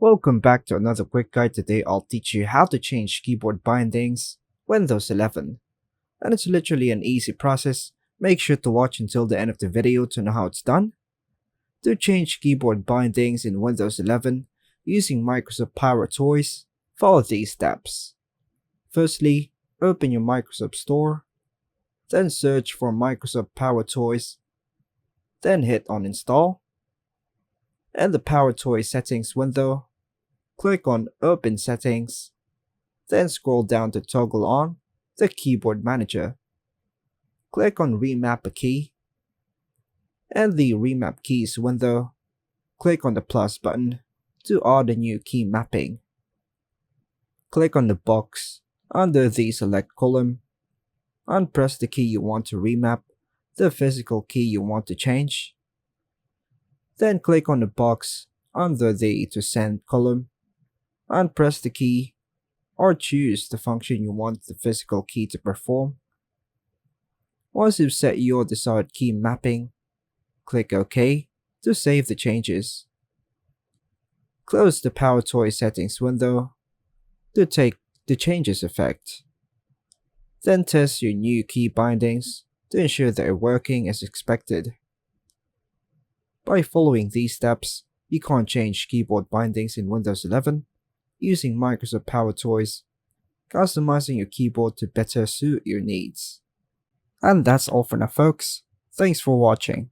Welcome back to another quick guide. Today I'll teach you how to change keyboard bindings Windows 11. And it's literally an easy process. Make sure to watch until the end of the video to know how it's done. To change keyboard bindings in Windows 11 using Microsoft PowerToys, follow these steps. Firstly, open your Microsoft Store, then search for Microsoft PowerToys, then hit on Install. In the PowerToys settings window, click on Open Settings, then scroll down to toggle on the Keyboard Manager. Click on Remap a key. In the Remap Keys window, click on the plus button to add a new key mapping. Click on the box under the Select column and press the key you want to remap, the physical key you want to change. Then click on the box under the To Send column and press the key or choose the function you want the physical key to perform. Once you've set your desired key mapping, click OK to save the changes. Close the PowerToys settings window to take the changes effect. Then test your new key bindings to ensure they are working as expected. By following these steps, you can change keyboard bindings in Windows 11 using Microsoft PowerToys, customizing your keyboard to better suit your needs. And that's all for now, folks. Thanks for watching.